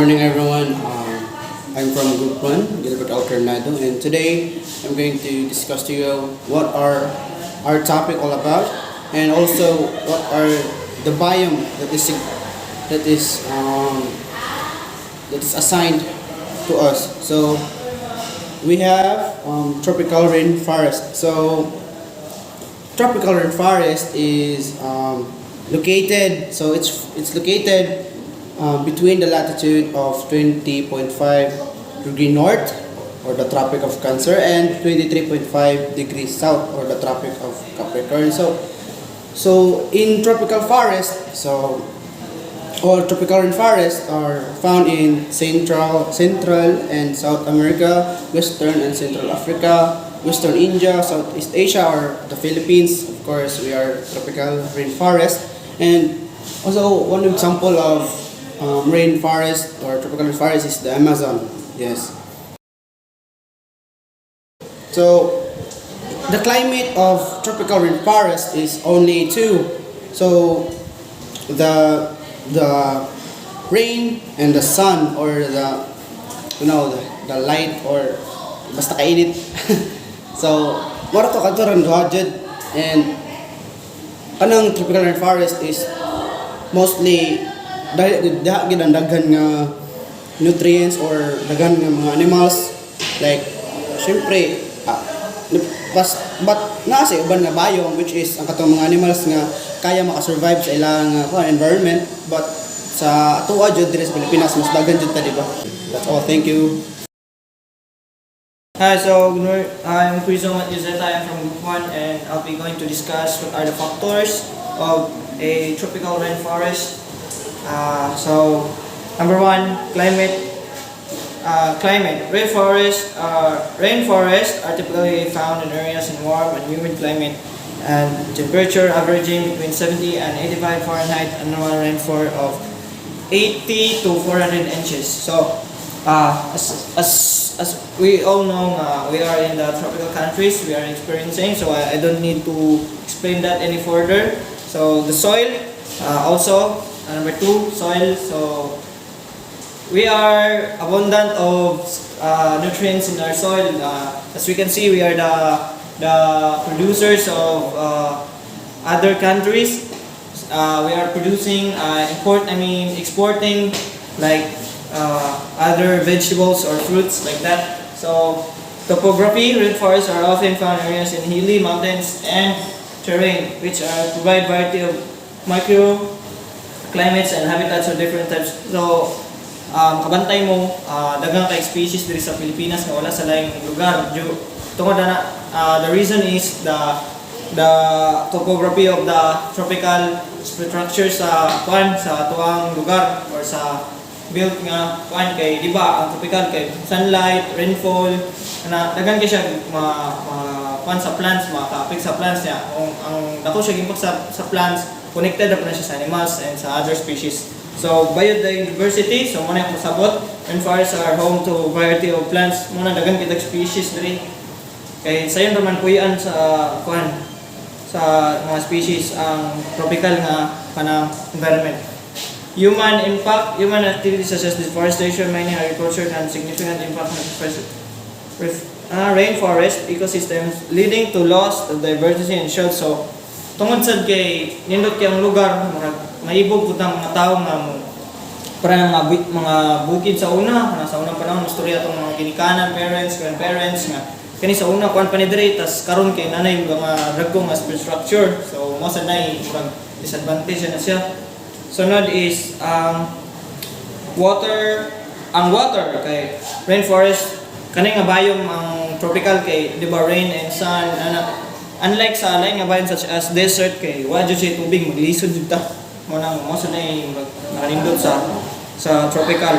morning, everyone. I'm from Group 1, Gilbert L, Coronado, and today I'm going to discuss to you what are our topic all about, and also what are the biome that is assigned to us. So we have tropical rainforest. So tropical rainforest is located. So it's located between the latitude of 20.5 degree north, or the Tropic of Cancer, and 23.5 degrees south, or the Tropic of Capricorn. So in tropical forest, all tropical rainforests are found in Central and South America, Western and Central Africa, Western India, Southeast Asia, or the Philippines. Of course, we are tropical rainforest. And also, one example of rainforest or tropical rainforest is the Amazon. Yes. So the climate of tropical rainforest is only two. So the rain and the sun, or the light, or basta kainit. So mora to kadto budget. And anang tropical rainforest is mostly dahil ginandaghan nga nutrients or daghan nga mga animals, like syempre but nasa uban nga biome, which is ang katong mga animals nga kaya makasurvive sa ilang environment, but sa atoa jud diri sa Pilipinas mas daghan jud ta, di ba? That's all. Thank you. Hi, so I'm Chrizo with Zeta. I'm from Group 1, and I'll be going to discuss what are the factors of a tropical rainforest. So, number one, climate. Rainforests are typically found in areas in warm and humid climate, and temperature averaging between 70 and 85 Fahrenheit, annual rainfall of 80 to 400 inches. So, as we all know, we are in the tropical countries we are experiencing, so I don't need to explain that any further. So the soil, also number two, soil. So we are abundant of nutrients in our soil. As we can see, we are the producers of other countries. We are producing, exporting like other vegetables or fruits like that. So topography, rainforests are often found in areas in hilly mountains and terrain, which provide variety of microclimates and habitats of different types. So kabantay mo, daghang kay species diri sa Pilipinas nga wala sa laing lugar. Tungod na the reason is the topography of the tropical structure sa tuang lugar, or sa built nga kay, di ba, ang tropical kay sunlight, rainfall, na daghan kay siya sa plants, maka-affect sa plants niya. Ang dako siya impact sa plants, connected na siya sa animals and sa other species. So biodiversity, so muna yung sabot, rainforests are home to variety of plants, muna daghan kitag species diri. Kay sayon naman puyan sa mga species ang tropical nga environment. Human activities such as deforestation, mining, agriculture can significant impact on rainforest ecosystems, leading to loss of diversity and shelter. So, tungod sad kay nindot kay ang lugar, maibog pud ang mga tawo nga para mga bukid sa unang panahon, istorya tong mga ginikanan, parents, grandparents nga kani sa una kuan pa ni diri, tas karon kay nanay mga dagkong nga structure. So, mo sad nay disadvantage na siya. Sunod is water. Ang water kay rainforest kani nga biome ang tropical kay, di ba, rain and sun. Unlike sa lain nga biome such as desert kay wa jud siya tubig, maglisod jud ta. Mo sa nay nakanindot sa tropical.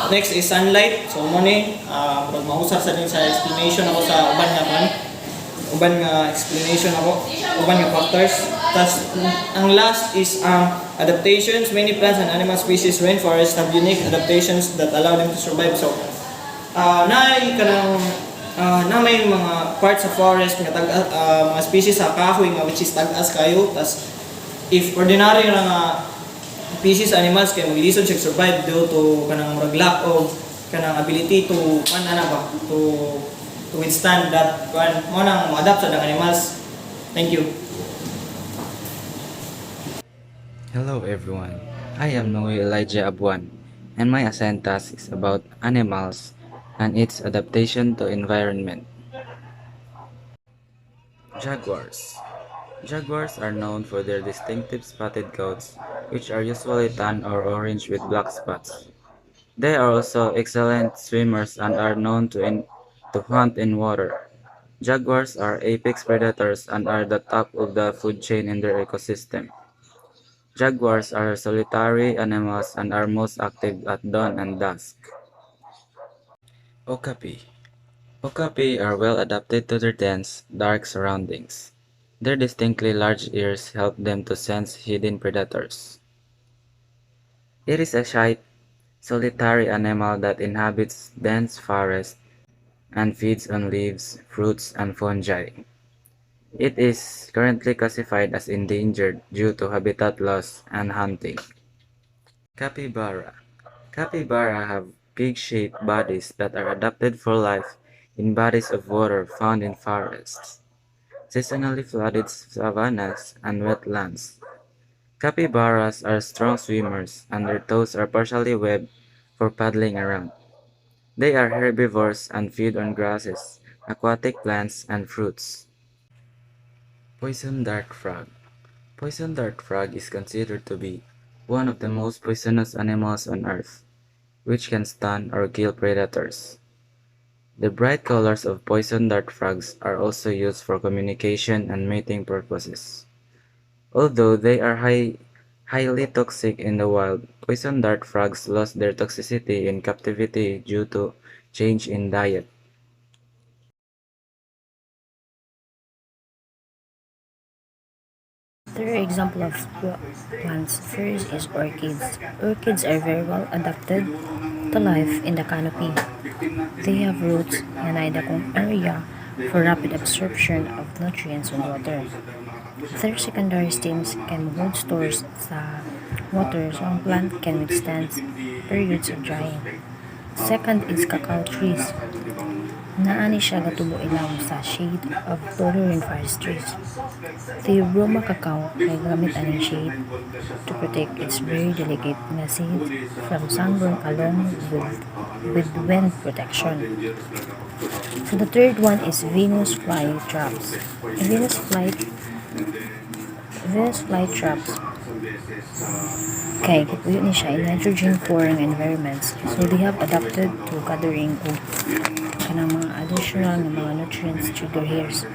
Next is sunlight. So mo ni pag mahusap sa din sa explanation ako sa uban nga factors. Tas ang last is adaptations. Many plants and animal species rainforests have unique adaptations that allow them to survive. So na may mga parts sa forest nga mga species sa kahoy nga which is tag-as kayo. Tas if ordinary nga species sa animals kay maglisod siya survive due to kanang murag lack of kanang ability to ana ba to withstand that mo nang mo-adapt sa dang animals. Thank you. Hello everyone, I am Noeh Abuan, and my assigned task is about animals and its adaptation to environment. Jaguars. Jaguars are known for their distinctive spotted coats, which are usually tan or orange with black spots. They are also excellent swimmers and are known to hunt in water. Jaguars are apex predators and are the top of the food chain in their ecosystem. Jaguars are solitary animals and are most active at dawn and dusk. Okapi. Okapi are well adapted to their dense, dark surroundings. Their distinctly large ears help them to sense hidden predators. It is a shy, solitary animal that inhabits dense forests and feeds on leaves, fruits, and fungi. It is currently classified as endangered due to habitat loss and hunting. Capybara. Capybara have pig-shaped bodies that are adapted for life in bodies of water found in forests, seasonally flooded savannas, and wetlands. Capybaras are strong swimmers, and their toes are partially webbed for paddling around. They are herbivores and feed on grasses, aquatic plants, and fruits. Poison dart frog. Poison dart frog is considered to be one of the most poisonous animals on Earth, which can stun or kill predators. The bright colors of poison dart frogs are also used for communication and mating purposes. Although they are highly toxic in the wild, poison dart frogs lost their toxicity in captivity due to change in diet. Third example of plants first is orchids. Orchids are very well adapted to life in the canopy. They have roots and an area for rapid absorption of nutrients and water. Their secondary stems can hold stores sa water so ang plant can withstand periods of drying. Second is cacao trees. Naani siya gatubo ilang sa shade of taller rainforest trees. The Roma cacao ay gamit aning shade to protect its very delicate nga seeds from sunburn along with wind protection. So the third one is Venus flytraps. Venus flytraps kay gituyo ni siya in nitrogen pouring environments, so they have adapted to gathering og kanang mga additional nga mga nutrients to their hairs.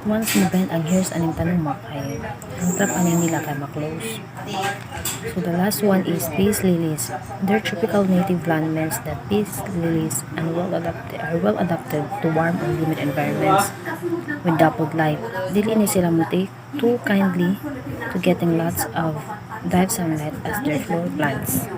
Once mabend ang hairs aning tanong kay ang trap aning nila kay maklose. So the last one is peace lilies. They're tropical native plants that peace lilies and are well adapted to warm and humid environments with dappled light. Dili ni sila mutik too kindly to getting lots of direct sunlight as their floor plants.